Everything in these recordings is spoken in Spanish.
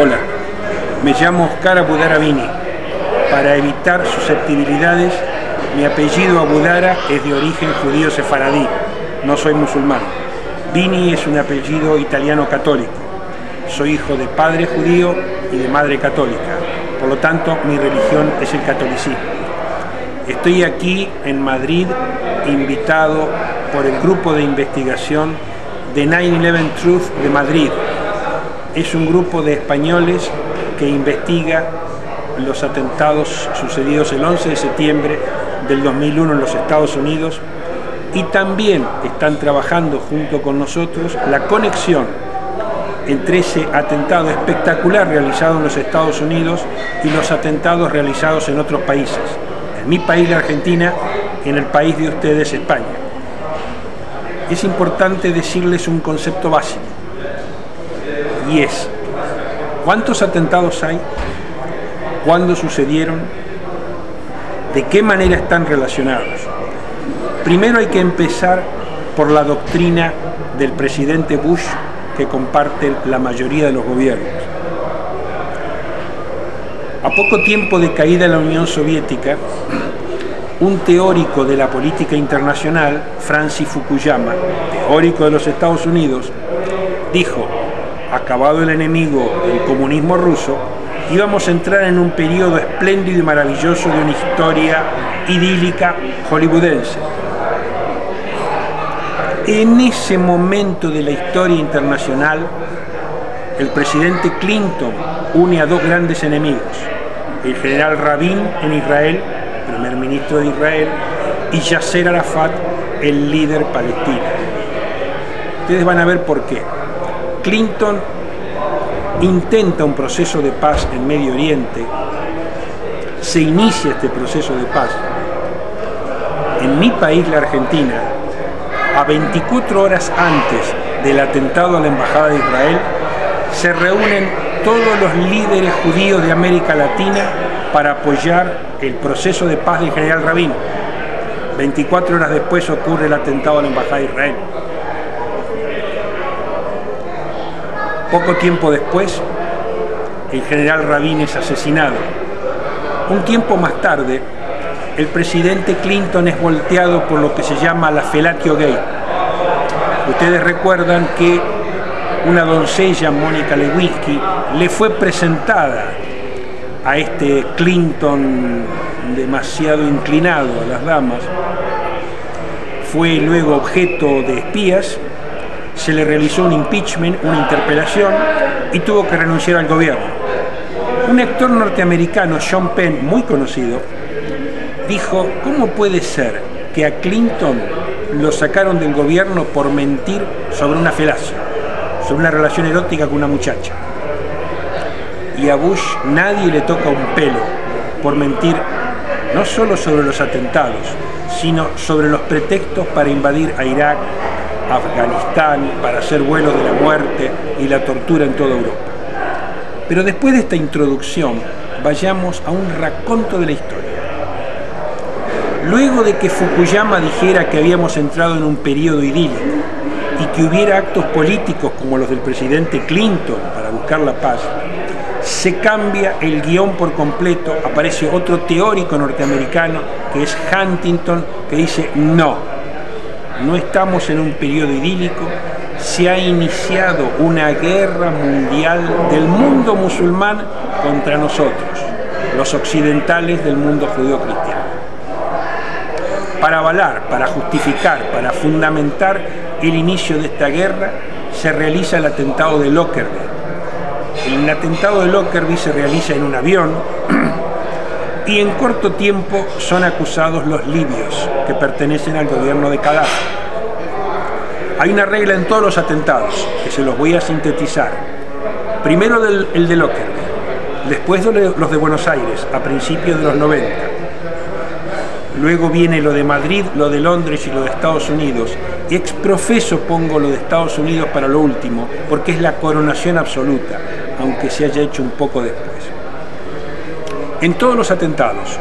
Hola, me llamo Oscar Abudara Bini. Para evitar susceptibilidades, mi apellido Abudara es de origen judío sefaradí, no soy musulmán. Bini es un apellido italiano católico. Soy hijo de padre judío y de madre católica, por lo tanto mi religión es el catolicismo. Estoy aquí en Madrid invitado por el grupo de investigación de 9/11 Truth de Madrid. Es un grupo de españoles que investiga los atentados sucedidos el 11 de septiembre del 2001 en los Estados Unidos, y también están trabajando junto con nosotros la conexión entre ese atentado espectacular realizado en los Estados Unidos y los atentados realizados en otros países. En mi país, la Argentina, y en el país de ustedes, España. Es importante decirles un concepto básico, y es: ¿cuántos atentados hay? ¿Cuándo sucedieron? ¿De qué manera están relacionados? Primero hay que empezar por la doctrina del presidente Bush, que comparten la mayoría de los gobiernos. A poco tiempo de caída de la Unión Soviética, un teórico de la política internacional, Francis Fukuyama, teórico de los Estados Unidos, dijo: acabado el enemigo del comunismo ruso, íbamos a entrar en un periodo espléndido y maravilloso de una historia idílica hollywoodense. En ese momento de la historia internacional, el presidente Clinton une a dos grandes enemigos: el general Rabin en Israel, primer ministro de Israel, y Yasser Arafat, el líder palestino. Ustedes van a ver por qué. Clinton intenta un proceso de paz en Medio Oriente, se inicia este proceso de paz. En mi país, la Argentina, a 24 horas antes del atentado a la Embajada de Israel, se reúnen todos los líderes judíos de América Latina para apoyar el proceso de paz del general Rabin. 24 horas después ocurre el atentado a la Embajada de Israel. Poco tiempo después, el general Rabin es asesinado. Un tiempo más tarde, el presidente Clinton es volteado por lo que se llama la Fellatio Gate. Ustedes recuerdan que una doncella, Mónica Lewinsky, le fue presentada a este Clinton demasiado inclinado a las damas. Fue luego objeto de espías, se le realizó un impeachment, una interpelación, y tuvo que renunciar al gobierno. Un actor norteamericano, Sean Penn, muy conocido, dijo: ¿cómo puede ser que a Clinton lo sacaron del gobierno por mentir sobre una felacia, sobre una relación erótica con una muchacha? Y a Bush nadie le toca un pelo por mentir no solo sobre los atentados, sino sobre los pretextos para invadir a Irak, Afganistán, para hacer vuelos de la muerte y la tortura en toda Europa. Pero después de esta introducción, vayamos a un raconto de la historia. Luego de que Fukuyama dijera que habíamos entrado en un periodo idílico y que hubiera actos políticos como los del presidente Clinton para buscar la paz, se cambia el guión por completo. Aparece otro teórico norteamericano, que es Huntington, que dice: no estamos en un periodo idílico, se ha iniciado una guerra mundial del mundo musulmán contra nosotros, los occidentales del mundo judío-cristiano. Para avalar, para justificar, para fundamentar el inicio de esta guerra, se realiza el atentado de Lockerbie. El atentado de Lockerbie se realiza en un avión, y en corto tiempo son acusados los libios, que pertenecen al gobierno de Gaddafi. Hay una regla en todos los atentados, que se los voy a sintetizar. Primero el de Lockerbie, después los de Buenos Aires, a principios de los 90. Luego viene lo de Madrid, lo de Londres y lo de Estados Unidos. Y ex profeso pongo lo de Estados Unidos para lo último, porque es la coronación absoluta, aunque se haya hecho un poco después. En todos los atentados,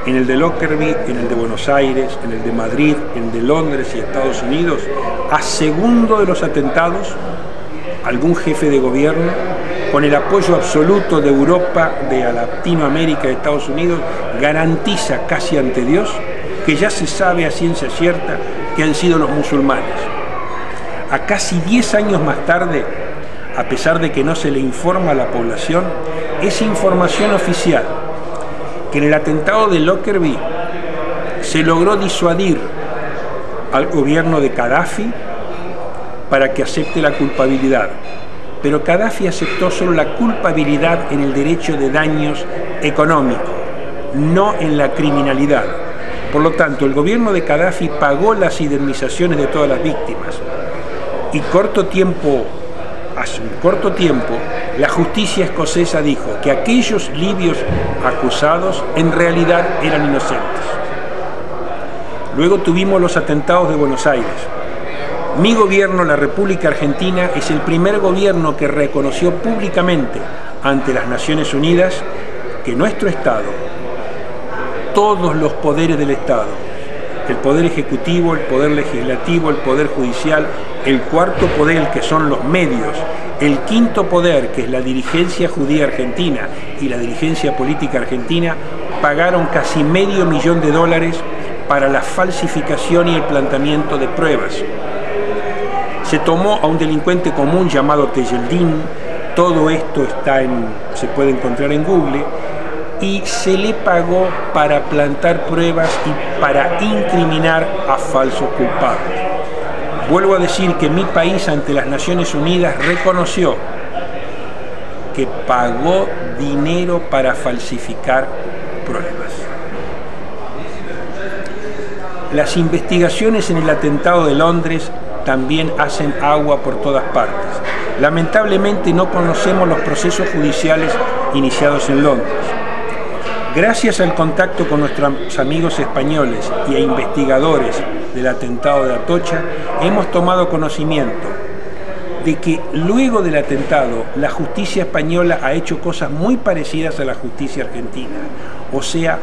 en el de Lockerbie, en el de Buenos Aires, en el de Madrid, en el de Londres y Estados Unidos, a segundo de los atentados, algún jefe de gobierno con el apoyo absoluto de Europa, de Latinoamérica, de Estados Unidos, garantiza casi ante Dios que ya se sabe a ciencia cierta que han sido los musulmanes. A casi 10 años más tarde, a pesar de que no se le informa a la población, es información oficial que en el atentado de Lockerbie se logró disuadir al gobierno de Gaddafi para que acepte la culpabilidad. Pero Gaddafi aceptó solo la culpabilidad en el derecho de daños económicos, no en la criminalidad. Por lo tanto, el gobierno de Gaddafi pagó las indemnizaciones de todas las víctimas. Y hace un corto tiempo, la justicia escocesa dijo que aquellos libios acusados en realidad eran inocentes. Luego tuvimos los atentados de Buenos Aires. Mi gobierno, la República Argentina, es el primer gobierno que reconoció públicamente ante las Naciones Unidas que nuestro Estado, todos los poderes del Estado, el Poder Ejecutivo, el Poder Legislativo, el Poder Judicial, el cuarto poder, que son los medios, el quinto poder, que es la dirigencia judía argentina y la dirigencia política argentina, pagaron casi $500 millones para la falsificación y el planteamiento de pruebas. Se tomó a un delincuente común llamado Tejeldín, todo esto se puede encontrar en Google, y se le pagó para plantar pruebas y para incriminar a falsos culpables. Vuelvo a decir que mi país ante las Naciones Unidas reconoció que pagó dinero para falsificar pruebas. Las investigaciones en el atentado de Londres también hacen agua por todas partes. Lamentablemente no conocemos los procesos judiciales iniciados en Londres. Gracias al contacto con nuestros amigos españoles y a investigadores del atentado de Atocha, hemos tomado conocimiento de que luego del atentado la justicia española ha hecho cosas muy parecidas a la justicia argentina, o sea,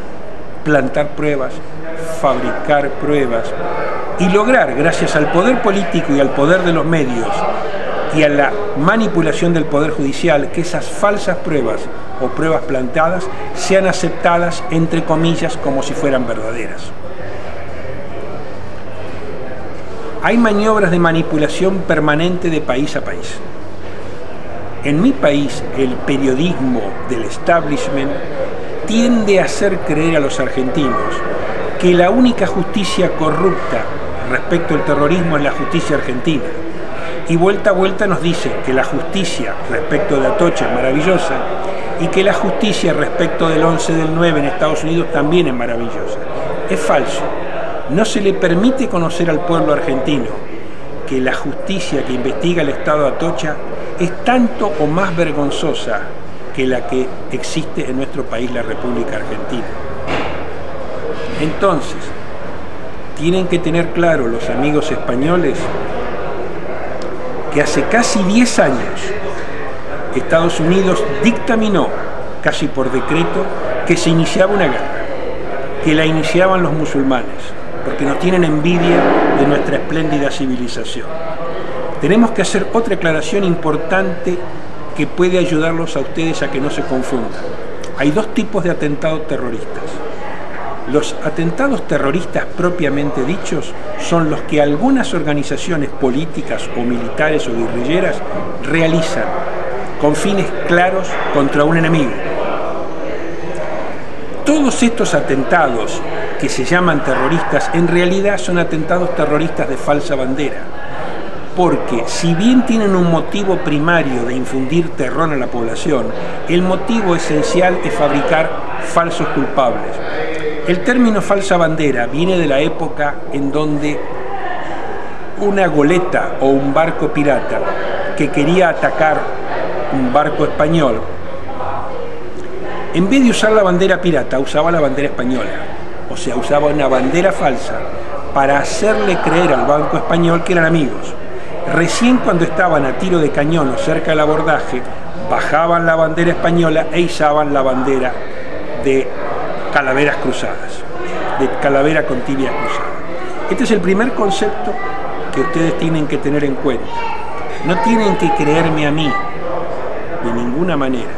plantar pruebas, fabricar pruebas y lograr, gracias al poder político y al poder de los medios y a la manipulación del Poder Judicial, que esas falsas pruebas o pruebas plantadas sean aceptadas, entre comillas, como si fueran verdaderas. Hay maniobras de manipulación permanente de país a país. En mi país, el periodismo del establishment tiende a hacer creer a los argentinos que la única justicia corrupta respecto al terrorismo es la justicia argentina. Y vuelta a vuelta nos dicen que la justicia respecto de Atocha es maravillosa y que la justicia respecto del 11/9 en Estados Unidos también es maravillosa. Es falso. No se le permite conocer al pueblo argentino que la justicia que investiga el Estado de Atocha es tanto o más vergonzosa que la que existe en nuestro país, la República Argentina. Entonces, tienen que tener claro los amigos españoles que hace casi 10 años Estados Unidos dictaminó, casi por decreto, que se iniciaba una guerra, que la iniciaban los musulmanes, porque nos tienen envidia de nuestra espléndida civilización. Tenemos que hacer otra aclaración importante que puede ayudarlos a ustedes a que no se confundan. Hay dos tipos de atentados terroristas. Los atentados terroristas propiamente dichos son los que algunas organizaciones políticas o militares o guerrilleras realizan con fines claros contra un enemigo. Todos estos atentados que se llaman terroristas en realidad son atentados terroristas de falsa bandera, porque si bien tienen un motivo primario de infundir terror a la población, el motivo esencial es fabricar falsos culpables. El término falsa bandera viene de la época en donde una goleta o un barco pirata que quería atacar un barco español, en vez de usar la bandera pirata, usaba la bandera española. O sea, usaba una bandera falsa para hacerle creer al barco español que eran amigos. Recién cuando estaban a tiro de cañón o cerca del abordaje, bajaban la bandera española e izaban la bandera de calaveras cruzadas, de calavera con tibia cruzada. Este es el primer concepto que ustedes tienen que tener en cuenta. No tienen que creerme a mí, de ninguna manera.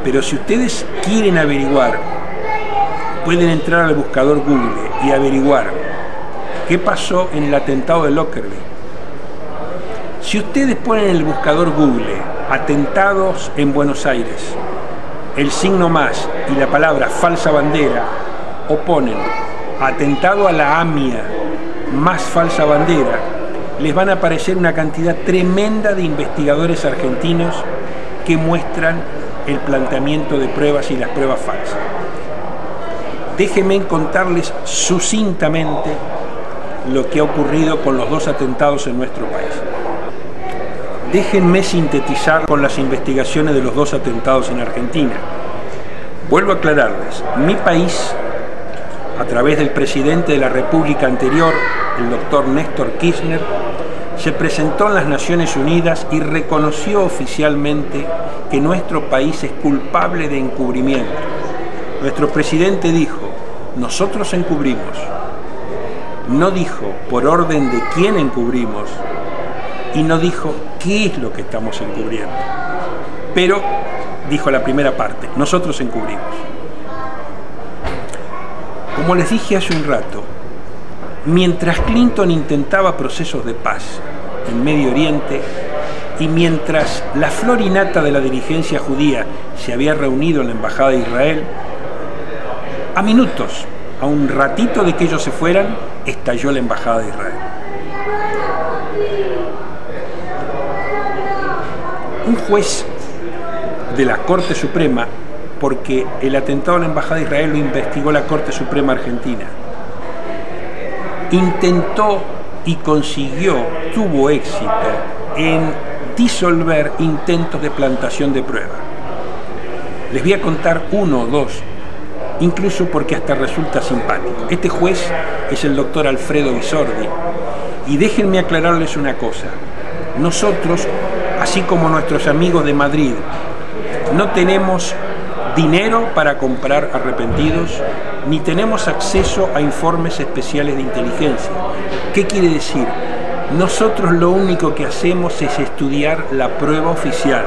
Pero si ustedes quieren averiguar, pueden entrar al buscador Google y averiguar qué pasó en el atentado de Lockerbie. Si ustedes ponen en el buscador Google atentados en Buenos Aires, el signo más y la palabra falsa bandera, o ponen atentado a la AMIA más falsa bandera, les van a aparecer una cantidad tremenda de investigadores argentinos que muestran el planteamiento de pruebas y las pruebas falsas. Déjenme contarles sucintamente lo que ha ocurrido con los dos atentados en nuestro país. Déjenme sintetizar con las investigaciones de los dos atentados en Argentina. Vuelvo a aclararles, mi país, a través del presidente de la República anterior, el doctor Néstor Kirchner, se presentó en las Naciones Unidas y reconoció oficialmente que nuestro país es culpable de encubrimiento. Nuestro presidente dijo, nosotros encubrimos. No dijo por orden de quién encubrimos y no dijo qué es lo que estamos encubriendo. Pero dijo la primera parte, nosotros encubrimos. Como les dije hace un rato, mientras Clinton intentaba procesos de paz en Medio Oriente y mientras la flor y nata de la dirigencia judía se había reunido en la Embajada de Israel, a minutos, a un ratito de que ellos se fueran, estalló la Embajada de Israel. Un juez de la Corte Suprema, porque el atentado a la Embajada de Israel lo investigó la Corte Suprema Argentina, intentó y consiguió, tuvo éxito en disolver intentos de plantación de prueba. Les voy a contar uno o dos, incluso porque hasta resulta simpático. Este juez es el doctor Alfredo Bisordi, y déjenme aclararles una cosa. Nosotros, así como nuestros amigos de Madrid, no tenemos dinero para comprar arrepentidos, ni tenemos acceso a informes especiales de inteligencia. ¿Qué quiere decir? Nosotros lo único que hacemos es estudiar la prueba oficial.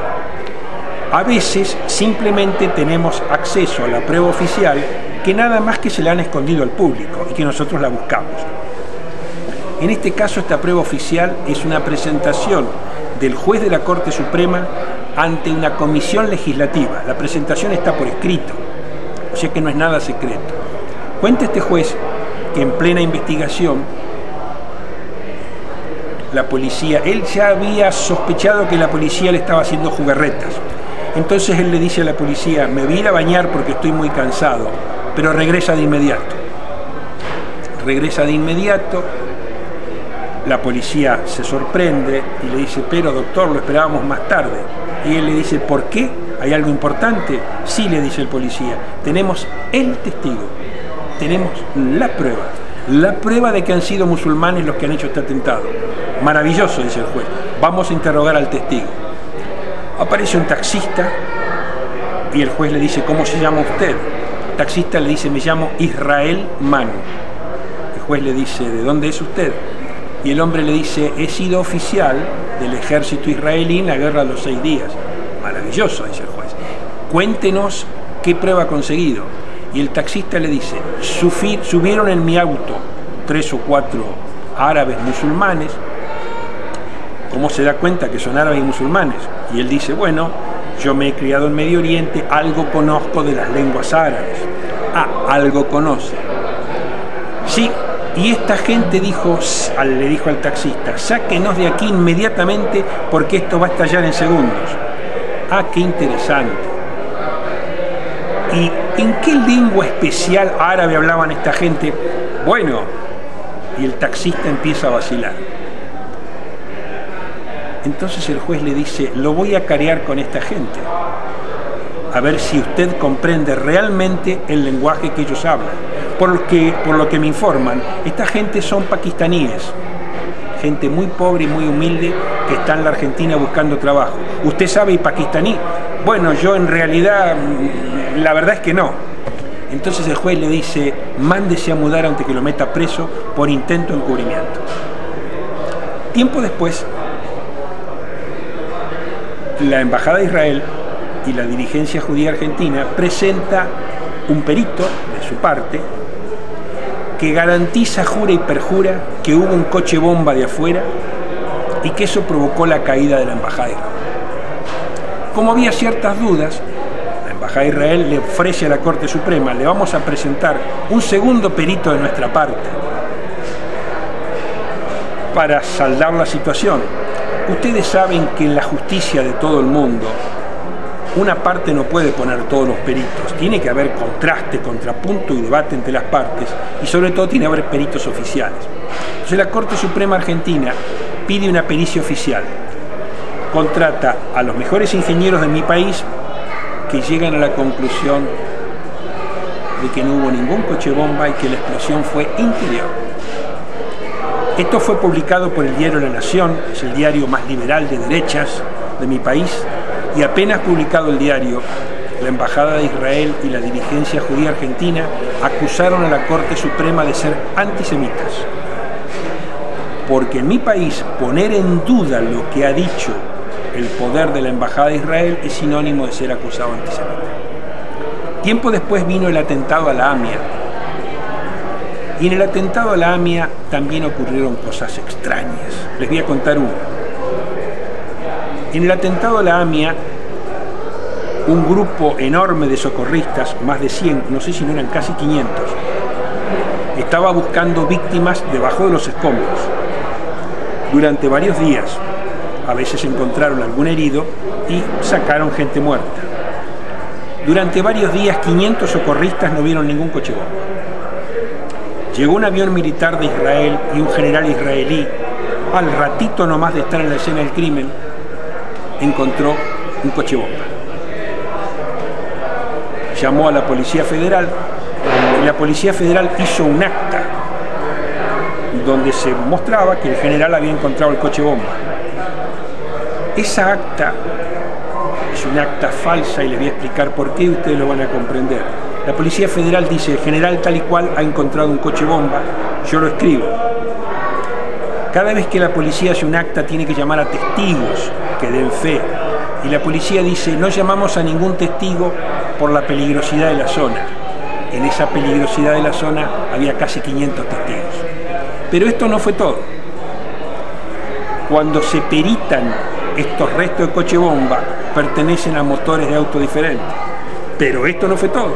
A veces simplemente tenemos acceso a la prueba oficial que nada más que se la han escondido al público y que nosotros la buscamos. En este caso, esta prueba oficial es una presentación del juez de la Corte Suprema ante una comisión legislativa. La presentación está por escrito, o sea que no es nada secreto. Cuenta este juez que en plena investigación, la policía, él ya había sospechado que la policía le estaba haciendo jugarretas. Entonces él le dice a la policía, me voy a ir a bañar porque estoy muy cansado, pero regresa de inmediato. Regresa de inmediato, la policía se sorprende y le dice, pero doctor, lo esperábamos más tarde. Y él le dice, ¿por qué? ¿Hay algo importante? Sí, le dice el policía, tenemos el testigo, tenemos la prueba de que han sido musulmanes los que han hecho este atentado. Maravilloso, dice el juez, vamos a interrogar al testigo. Aparece un taxista y el juez le dice, ¿cómo se llama usted? El taxista le dice, me llamo Israel Manu. El juez le dice, ¿de dónde es usted? Y el hombre le dice, he sido oficial del ejército israelí en la guerra de los 6 días. Maravilloso, dice el juez. Cuéntenos qué prueba ha conseguido. Y el taxista le dice, subieron en mi auto 3 o 4 árabes musulmanes. ¿Cómo se da cuenta que son árabes y musulmanes? Y él dice, bueno, yo me he criado en Medio Oriente, algo conozco de las lenguas árabes. Ah, algo conoce. Sí, y esta gente le dijo al taxista, sáquenos de aquí inmediatamente porque esto va a estallar en segundos. Ah, qué interesante. ¿Y en qué lengua especial árabe hablaban esta gente? Bueno, y el taxista empieza a vacilar. Entonces el juez le dice, lo voy a carear con esta gente, a ver si usted comprende realmente el lenguaje que ellos hablan. Por lo que me informan, esta gente son pakistaníes, gente muy pobre y muy humilde que está en la Argentina buscando trabajo. ¿Usted sabe pakistaní? Bueno, yo en realidad, la verdad es que no. Entonces el juez le dice, mándese a mudar antes que lo meta preso por intento de encubrimiento. Tiempo después, la Embajada de Israel y la dirigencia judía argentina presenta un perito de su parte que garantiza, jura y perjura que hubo un coche bomba de afuera y que eso provocó la caída de la embajada de Israel. Como había ciertas dudas, la embajada de Israel le ofrece a la Corte Suprema: le vamos a presentar un segundo perito de nuestra parte para saldar la situación. Ustedes saben que en la justicia de todo el mundo una parte no puede poner todos los peritos, tiene que haber contraste, contrapunto y debate entre las partes, y sobre todo tiene que haber peritos oficiales. Entonces la Corte Suprema Argentina pide una pericia oficial, contrata a los mejores ingenieros de mi país, que llegan a la conclusión de que no hubo ningún coche bomba y que la explosión fue interior. Esto fue publicado por el diario La Nación, es el diario más liberal de derechas de mi país, y apenas publicado el diario, la Embajada de Israel y la dirigencia judía argentina acusaron a la Corte Suprema de ser antisemitas. Porque en mi país poner en duda lo que ha dicho el poder de la Embajada de Israel es sinónimo de ser acusado de antisemita. Tiempo después vino el atentado a la AMIA. Y en el atentado a la AMIA también ocurrieron cosas extrañas. Les voy a contar una. En el atentado a la AMIA, un grupo enorme de socorristas, más de 100, no sé si no eran casi 500, estaba buscando víctimas debajo de los escombros. Durante varios días, a veces encontraron algún herido y sacaron gente muerta. Durante varios días, 500 socorristas no vieron ningún coche bomba. Llegó un avión militar de Israel y un general israelí, al ratito nomás de estar en la escena del crimen, encontró un coche bomba. Llamó a la Policía Federal y la Policía Federal hizo un acta donde se mostraba que el general había encontrado el coche bomba. Esa acta es un acta falsa y les voy a explicar por qué y ustedes lo van a comprender. La Policía Federal dice: el general tal y cual ha encontrado un coche bomba, yo lo escribo. Cada vez que la policía hace un acta tiene que llamar a testigos que den fe. Y la policía dice: no llamamos a ningún testigo por la peligrosidad de la zona. En esa peligrosidad de la zona había casi 500 testigos. Pero esto no fue todo. Cuando se peritan estos restos de coche bomba, pertenecen a motores de auto diferentes. Pero esto no fue todo.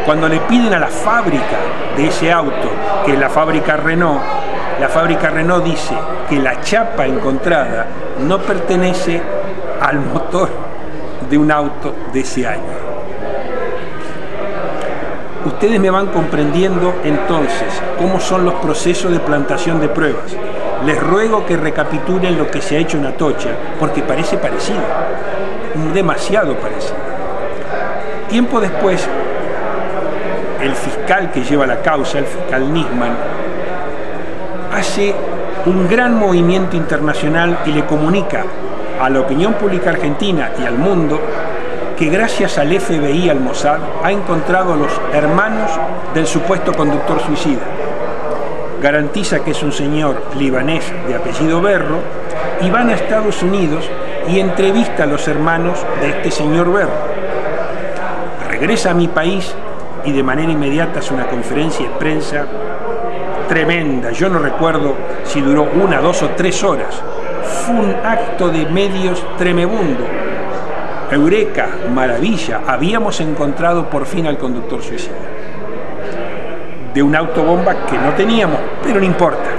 Cuando le piden a la fábrica de ese auto, que es la fábrica Renault dice que la chapa encontrada no pertenece al motor de un auto de ese año. Ustedes me van comprendiendo entonces cómo son los procesos de plantación de pruebas. Les ruego que recapitulen lo que se ha hecho en Atocha, porque parece parecido, demasiado parecido. Tiempo después, el fiscal que lleva la causa, el fiscal Nisman, hace un gran movimiento internacional y le comunica a la opinión pública argentina y al mundo que gracias al FBI y al Mossad ha encontrado a los hermanos del supuesto conductor suicida. Garantiza que es un señor libanés de apellido Berro y van a Estados Unidos y entrevista a los hermanos de este señor Berro. Regresa a mi país y de manera inmediata hace una conferencia de prensa tremenda. Yo no recuerdo si duró 1, 2 o 3 horas. Fue un acto de medios tremebundo. Eureka, maravilla, habíamos encontrado por fin al conductor suicida. De una autobomba que no teníamos, pero no importa.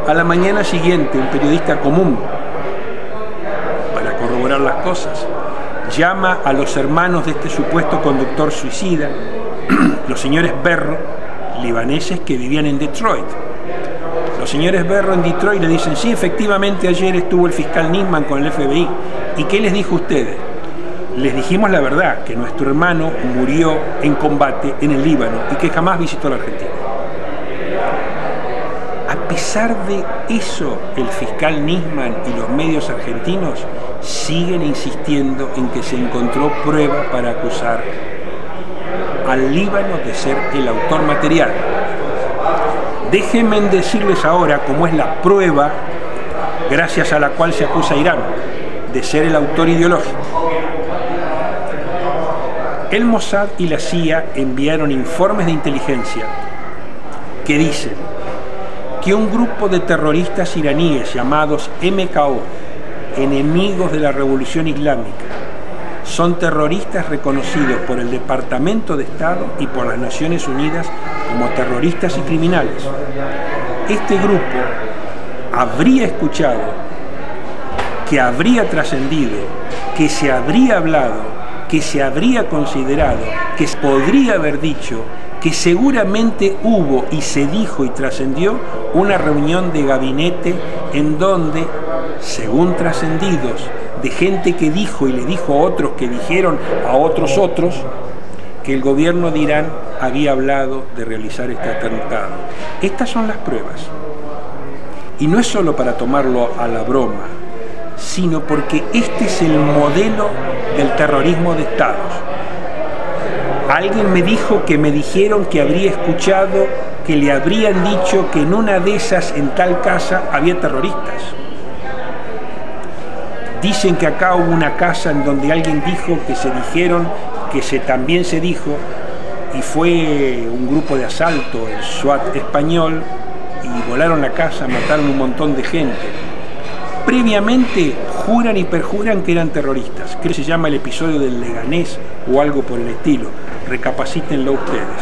A la mañana siguiente, un periodista común, para corroborar las cosas, llama a los hermanos de este supuesto conductor suicida, los señores Berro, libaneses que vivían en Detroit. Los señores Berro en Detroit le dicen: sí, efectivamente ayer estuvo el fiscal Nisman con el FBI. ¿Y qué les dijo a ustedes? Les dijimos la verdad, que nuestro hermano murió en combate en el Líbano y que jamás visitó la Argentina. A pesar de eso, el fiscal Nisman y los medios argentinos siguen insistiendo en que se encontró prueba para acusar al Líbano de ser el autor material. Déjenme decirles ahora cómo es la prueba gracias a la cual se acusa a Irán de ser el autor ideológico. El Mossad y la CIA enviaron informes de inteligencia que dicen que un grupo de terroristas iraníes llamados MKO, enemigos de la Revolución Islámica, son terroristas reconocidos por el Departamento de Estado y por las Naciones Unidas como terroristas y criminales. Este grupo habría escuchado, que habría trascendido, que se habría hablado, que se habría considerado, que se podría haber dicho, que seguramente hubo y se dijo y trascendió una reunión de gabinete en donde, según trascendidos, de gente que dijo y le dijo a otros que dijeron a otros, que el gobierno de Irán había hablado de realizar este atentado. Estas son las pruebas. Y no es solo para tomarlo a la broma, sino porque este es el modelo del terrorismo de estados. Alguien me dijo que me dijeron que habría escuchado que le habrían dicho que en una de esas, en tal casa, había terroristas. Dicen que acá hubo una casa en donde alguien dijo que se dijeron, que también se dijo, y fue un grupo de asalto, el SWAT español, y volaron la casa, mataron un montón de gente. Previamente juran y perjuran que eran terroristas. Creo que se llama el episodio del Leganés o algo por el estilo. Recapacítenlo ustedes.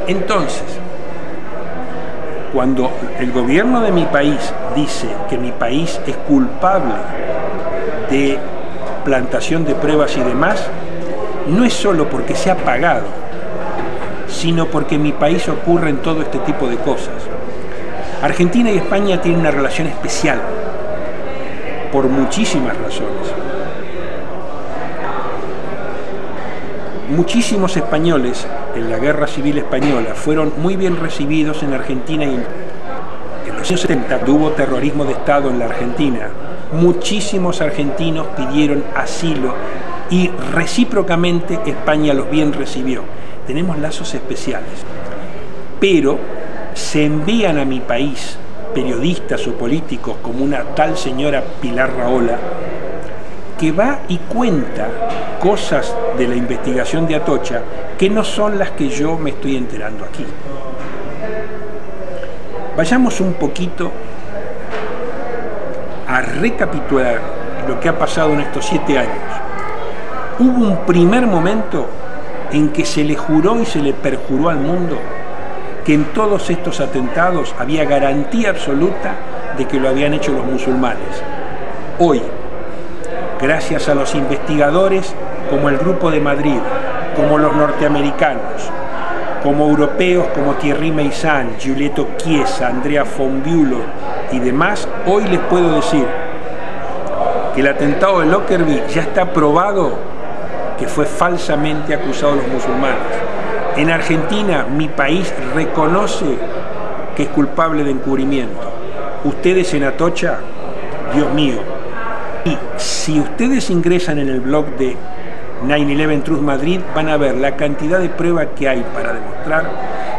Entonces, cuando el gobierno de mi país dice que mi país es culpable de plantación de pruebas y demás, no es solo porque se ha pagado, sino porque en mi país ocurren todo este tipo de cosas. Argentina y España tienen una relación especial, por muchísimas razones. Muchísimos españoles en la Guerra Civil Española fueron muy bien recibidos en Argentina, y en los años 70 hubo terrorismo de Estado en la Argentina. Muchísimos argentinos pidieron asilo y recíprocamente España los bien recibió. Tenemos lazos especiales, pero se envían a mi país periodistas o políticos como una tal señora Pilar Rahola, que va y cuenta cosas de la investigación de Atocha que no son las que yo me estoy enterando aquí. Vayamos un poquito a recapitular lo que ha pasado en estos 7 años. Hubo un primer momento en que se le juró y se le perjuró al mundo que en todos estos atentados había garantía absoluta de que lo habían hecho los musulmanes. Hoy, gracias a los investigadores como el Grupo de Madrid, como los norteamericanos, como europeos como Thierry Meyssan, Giulietto Chiesa, Andrea von Bülow y demás, hoy les puedo decir que el atentado de Lockerbie ya está probado que fue falsamente acusado a los musulmanes. En Argentina, mi país reconoce que es culpable de encubrimiento. Ustedes en Atocha, Dios mío. Y si ustedes ingresan en el blog de 9/11 Truth Madrid, van a ver la cantidad de pruebas que hay para demostrar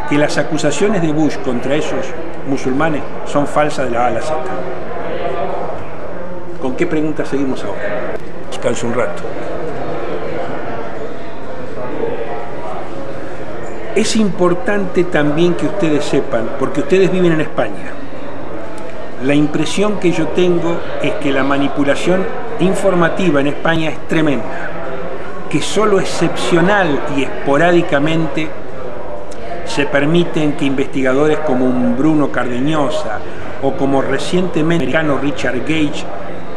que las acusaciones de Bush contra esos musulmanes son falsas de la A a la Z. ¿Con qué pregunta seguimos ahora? Descanso un rato. Es importante también que ustedes sepan, porque ustedes viven en España, la impresión que yo tengo es que la manipulación informativa en España es tremenda, que solo excepcional y esporádicamente se permiten que investigadores como un Bruno Cardeñosa o como recientemente el americano Richard Gage,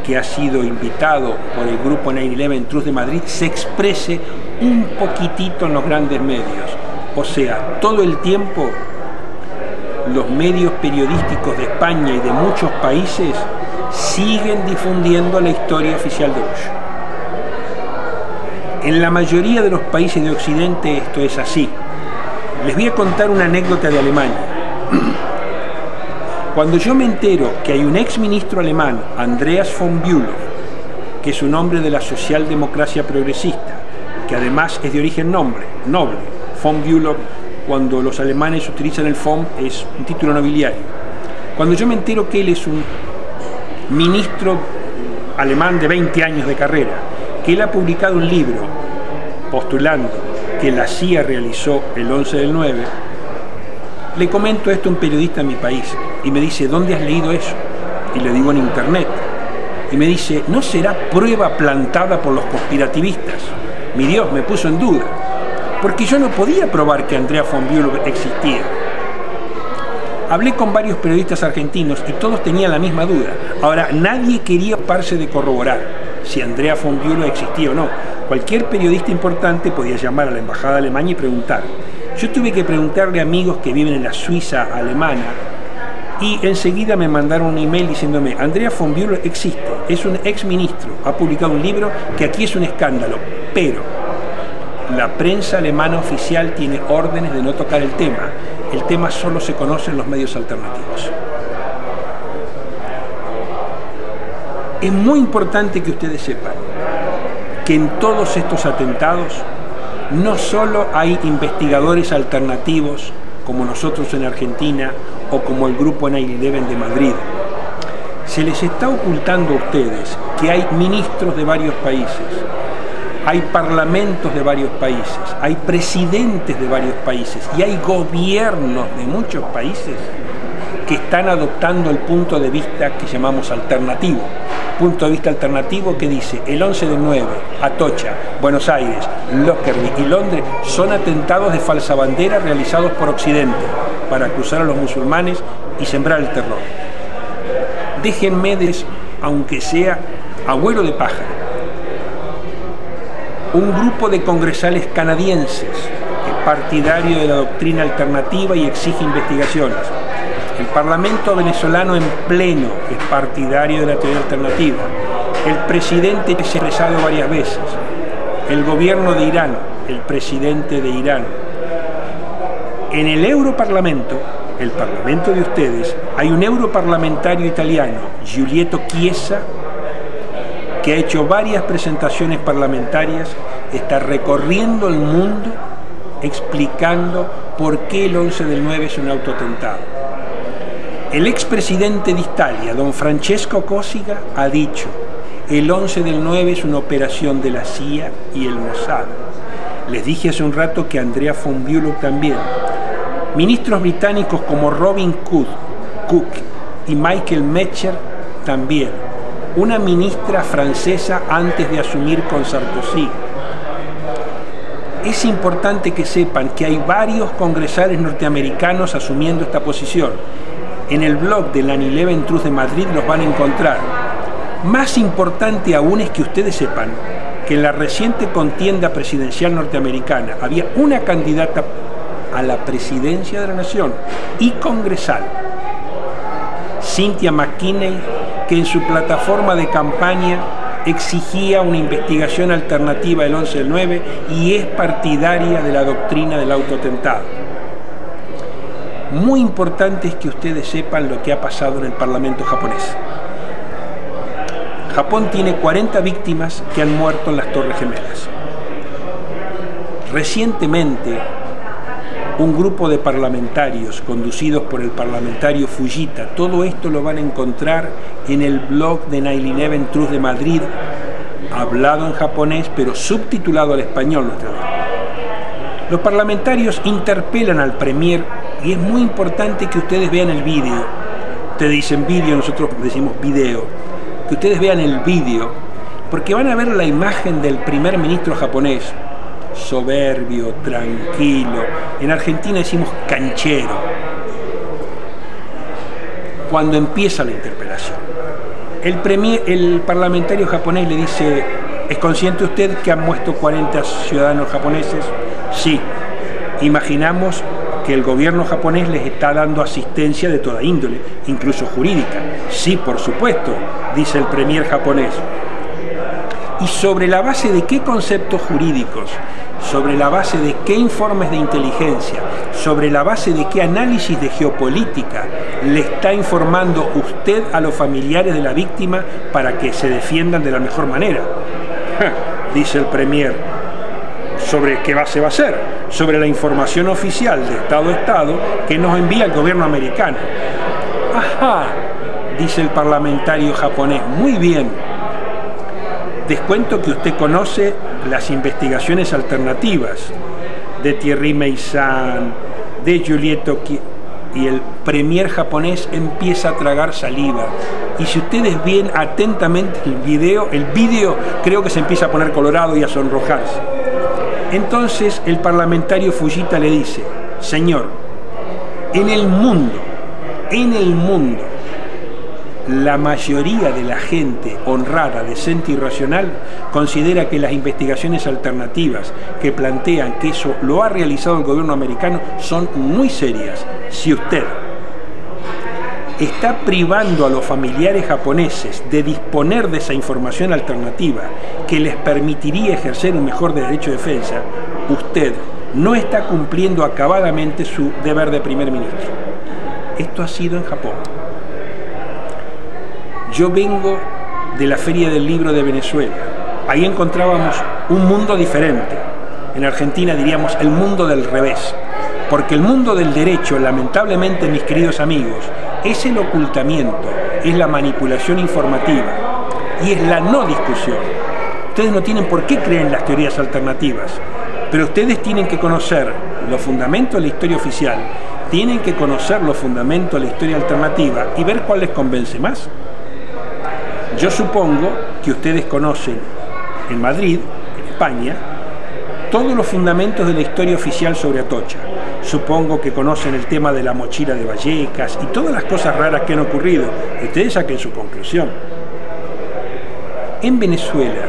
que ha sido invitado por el grupo 9/11 Truth de Madrid, se exprese un poquitito en los grandes medios. O sea, todo el tiempo los medios periodísticos de España y de muchos países siguen difundiendo la historia oficial de Bush. En la mayoría de los países de Occidente esto es así. Les voy a contar una anécdota de Alemania. Cuando yo me entero que hay un ex ministro alemán, Andreas von Bülow, que es un hombre de la socialdemocracia progresista, que además es de origen noble, von Bülow, cuando los alemanes utilizan el von, es un título nobiliario. Cuando yo me entero que él es un ministro alemán de 20 años de carrera, que él ha publicado un libro postulando que la CIA realizó el 11 del 9, le comento esto a un periodista en mi país y me dice, ¿dónde has leído eso? Y le digo, en internet. Y me dice, ¿no será prueba plantada por los conspirativistas? Mi Dios, me puso en duda, porque yo no podía probar que Andrea von Bülow existía. Hablé con varios periodistas argentinos y todos tenían la misma duda. Ahora, nadie quería ocuparse de corroborar si Andrea von Bülow existía o no. Cualquier periodista importante podía llamar a la embajada alemana y preguntar. Yo tuve que preguntarle a amigos que viven en la Suiza alemana y enseguida me mandaron un email diciéndome, Andrea von Bülow existe, es un exministro, ha publicado un libro que aquí es un escándalo, pero la prensa alemana oficial tiene órdenes de no tocar el tema solo se conoce en los medios alternativos. Es muy importante que ustedes sepan que en todos estos atentados no solo hay investigadores alternativos como nosotros en Argentina o como el grupo 9/11 de Madrid. Se les está ocultando a ustedes que hay ministros de varios países, hay parlamentos de varios países, hay presidentes de varios países y hay gobiernos de muchos países que están adoptando el punto de vista que llamamos alternativo. Punto de vista alternativo que dice el 11 del 9, Atocha, Buenos Aires, Lockerbie y Londres son atentados de falsa bandera realizados por Occidente para acusar a los musulmanes y sembrar el terror. Déjenme, aunque sea abuelo de pájaro, un grupo de congresales canadienses es partidario de la doctrina alternativa y exige investigaciones. El Parlamento venezolano en pleno es partidario de la teoría alternativa. El presidente se ha expresado varias veces. El gobierno de Irán, el presidente de Irán. En el Europarlamento, el parlamento de ustedes, hay un europarlamentario italiano, Giulietto Chiesa, que ha hecho varias presentaciones parlamentarias, está recorriendo el mundo explicando por qué el 11 del 9 es un autoatentado. El expresidente de Italia, don Francesco Cossiga, ha dicho el 11 del 9 es una operación de la CIA y el Mossad. Les dije hace un rato que Andrea von Bülow también. Ministros británicos como Robin Cook y Michael Metzger también. Una ministra francesa antes de asumir con Sarkozy. Es importante que sepan que hay varios congresales norteamericanos asumiendo esta posición. En el blog de la 9/11 Truth de Madrid los van a encontrar. Más importante aún es que ustedes sepan que en la reciente contienda presidencial norteamericana había una candidata a la presidencia de la nación y congresal, Cynthia McKinney, que en su plataforma de campaña exigía una investigación alternativa del 11 del 9 y es partidaria de la doctrina del autoatentado. Muy importante es que ustedes sepan lo que ha pasado en el Parlamento japonés. Japón tiene 40 víctimas que han muerto en las Torres Gemelas. Recientemente, un grupo de parlamentarios conducidos por el parlamentario Fujita, todo esto lo van a encontrar en el blog de 9/11 Truth de Madrid, hablado en japonés pero subtitulado al español. Los parlamentarios interpelan al premier y es muy importante que ustedes vean el vídeo. Ustedes dicen vídeo, nosotros decimos video. Que ustedes vean el vídeo porque van a ver la imagen del primer ministro japonés, soberbio, tranquilo. En Argentina decimos canchero. Cuando empieza la interpelación, el parlamentario japonés le dice: ¿es consciente usted que han muerto 40 ciudadanos japoneses? Sí. Imaginamos que el gobierno japonés les está dando asistencia de toda índole, incluso jurídica. Sí, por supuesto, dice el premier japonés. ¿Y sobre la base de qué conceptos jurídicos? ¿Sobre la base de qué informes de inteligencia? ¿Sobre la base de qué análisis de geopolítica le está informando usted a los familiares de la víctima para que se defiendan de la mejor manera? Dice el premier. ¿Sobre qué base va a ser? Sobre la información oficial de Estado a Estado que nos envía el gobierno americano. Ajá, dice el parlamentario japonés, muy bien. Descuento que usted conoce las investigaciones alternativas de Thierry Meyssan, de Giulietto Chiesa, y el premier japonés empieza a tragar saliva. Y si ustedes ven atentamente el vídeo creo que se empieza a poner colorado y a sonrojarse. Entonces el parlamentario Fujita le dice: señor, en el mundo, la mayoría de la gente honrada, decente y racional considera que las investigaciones alternativas que plantean que eso lo ha realizado el gobierno americano son muy serias. Si usted está privando a los familiares japoneses de disponer de esa información alternativa que les permitiría ejercer un mejor derecho de defensa, usted no está cumpliendo acabadamente su deber de primer ministro. Esto ha sido en Japón. Yo vengo de la Feria del Libro de Venezuela. Ahí encontrábamos un mundo diferente. En Argentina diríamos el mundo del revés. Porque el mundo del derecho, lamentablemente, mis queridos amigos, es el ocultamiento, es la manipulación informativa y es la no discusión. Ustedes no tienen por qué creer en las teorías alternativas, pero ustedes tienen que conocer los fundamentos de la historia oficial, tienen que conocer los fundamentos de la historia alternativa y ver cuál les convence más. Yo supongo que ustedes conocen en Madrid, en España, todos los fundamentos de la historia oficial sobre Atocha. Supongo que conocen el tema de la mochila de Vallecas y todas las cosas raras que han ocurrido. Ustedes saquen su conclusión. En Venezuela,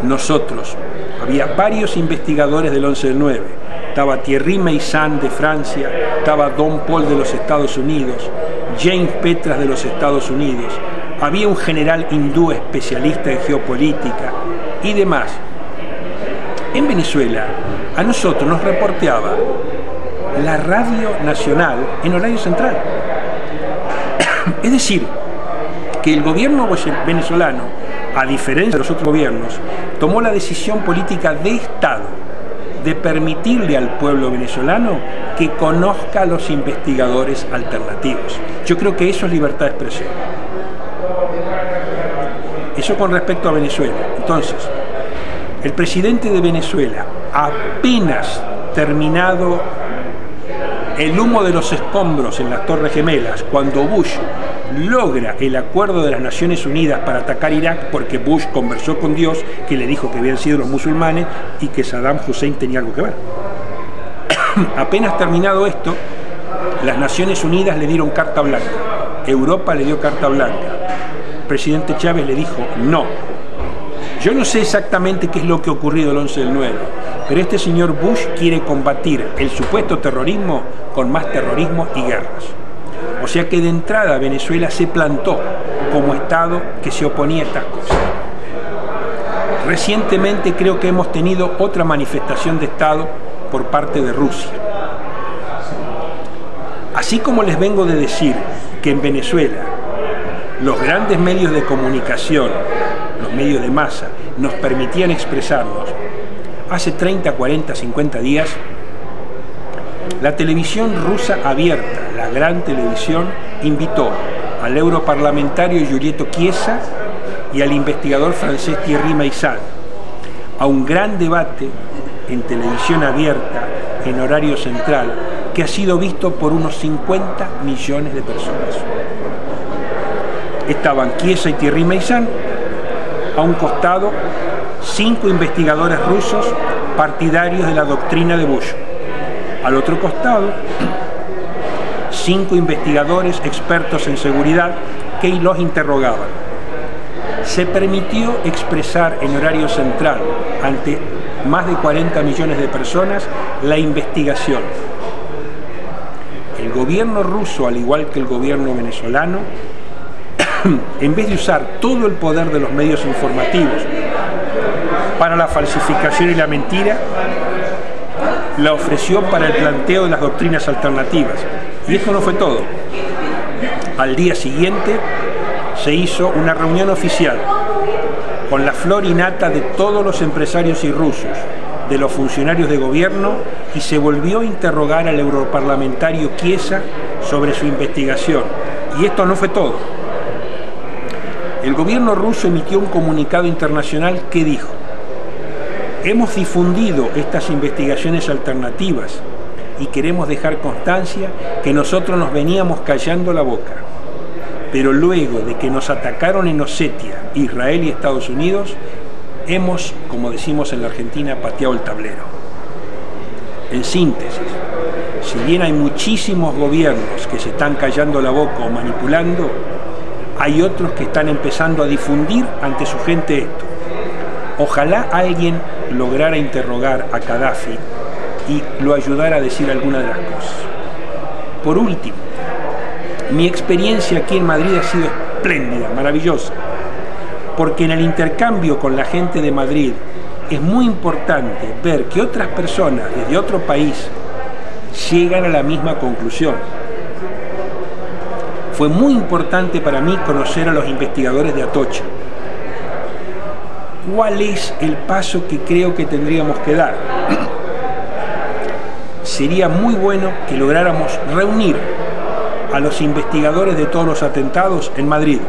nosotros, había varios investigadores del 11 del 9. Estaba Thierry Meyssan de Francia, estaba Don Paul de los Estados Unidos, James Petras de los Estados Unidos, había un general hindú especialista en geopolítica y demás. En Venezuela, a nosotros nos reporteaba la Radio Nacional en horario central. Es decir, que el gobierno venezolano, a diferencia de los otros gobiernos, tomó la decisión política de Estado de permitirle al pueblo venezolano que conozca a los investigadores alternativos. Yo creo que eso es libertad de expresión. Eso con respecto a Venezuela. Entonces, el presidente de Venezuela, apenas terminado el humo de los escombros en las Torres Gemelas, cuando Bush logra el acuerdo de las Naciones Unidas para atacar Irak, porque Bush conversó con Dios, que le dijo que habían sido los musulmanes y que Saddam Hussein tenía algo que ver. Apenas terminado esto, las Naciones Unidas le dieron carta blanca, Europa le dio carta blanca. El presidente Chávez le dijo no. Yo no sé exactamente qué es lo que ha ocurrido el 11 del 9, pero este señor Bush quiere combatir el supuesto terrorismo con más terrorismo y guerras. O sea que de entrada Venezuela se plantó como Estado que se oponía a estas cosas. Recientemente creo que hemos tenido otra manifestación de Estado por parte de Rusia. Así como les vengo de decir que en Venezuela los grandes medios de comunicación, los medios de masa, nos permitían expresarnos, hace 30, 40, 50 días, la televisión rusa abierta, la gran televisión, invitó al europarlamentario Giulietto Chiesa y al investigador francés Thierry Meyssan a un gran debate en televisión abierta, en horario central, que ha sido visto por unos 50 millones de personas. Estaban Chiesa y Thierry Meyssan, a un costado 5 investigadores rusos partidarios de la doctrina de Bush. Al otro costado, 5 investigadores expertos en seguridad que los interrogaban. Se permitió expresar en horario central ante más de 40 millones de personas la investigación. El gobierno ruso, al igual que el gobierno venezolano, en vez de usar todo el poder de los medios informativos para la falsificación y la mentira, la ofreció para el planteo de las doctrinas alternativas. Y esto no fue todo. Al día siguiente se hizo una reunión oficial con la flor y nata de todos los empresarios y rusos, de los funcionarios de gobierno, y se volvió a interrogar al europarlamentario Chiesa sobre su investigación. Y esto no fue todo. El gobierno ruso emitió un comunicado internacional que dijo: hemos difundido estas investigaciones alternativas y queremos dejar constancia que nosotros nos veníamos callando la boca. Pero luego de que nos atacaron en Osetia, Israel y Estados Unidos, hemos, como decimos en la Argentina, pateado el tablero. En síntesis, si bien hay muchísimos gobiernos que se están callando la boca o manipulando, hay otros que están empezando a difundir ante su gente esto. Ojalá alguien lograra interrogar a Gaddafi y lo ayudara a decir alguna de las cosas. Por último, mi experiencia aquí en Madrid ha sido espléndida, maravillosa, porque en el intercambio con la gente de Madrid es muy importante ver que otras personas desde otro país llegan a la misma conclusión. Fue muy importante para mí conocer a los investigadores de Atocha. ¿Cuál es el paso que creo que tendríamos que dar? Sería muy bueno que lográramos reunir a los investigadores de todos los atentados en Madrid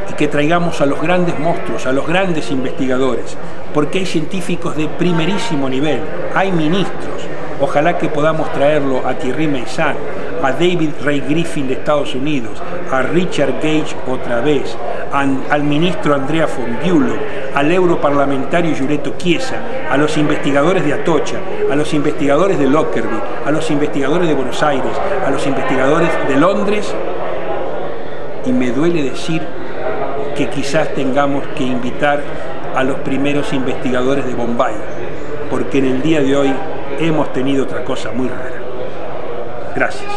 y que traigamos a los grandes monstruos, a los grandes investigadores, porque hay científicos de primerísimo nivel, hay ministros. Ojalá que podamos traerlo a Thierry Meyssan, a David Ray Griffin de Estados Unidos, a Richard Gage otra vez, al ministro Andrea von Bülow, al europarlamentario Giuretto Chiesa, a los investigadores de Atocha, a los investigadores de Lockerbie, a los investigadores de Buenos Aires, a los investigadores de Londres, y me duele decir que quizás tengamos que invitar a los primeros investigadores de Bombay, porque en el día de hoy hemos tenido otra cosa muy rara. Gracias.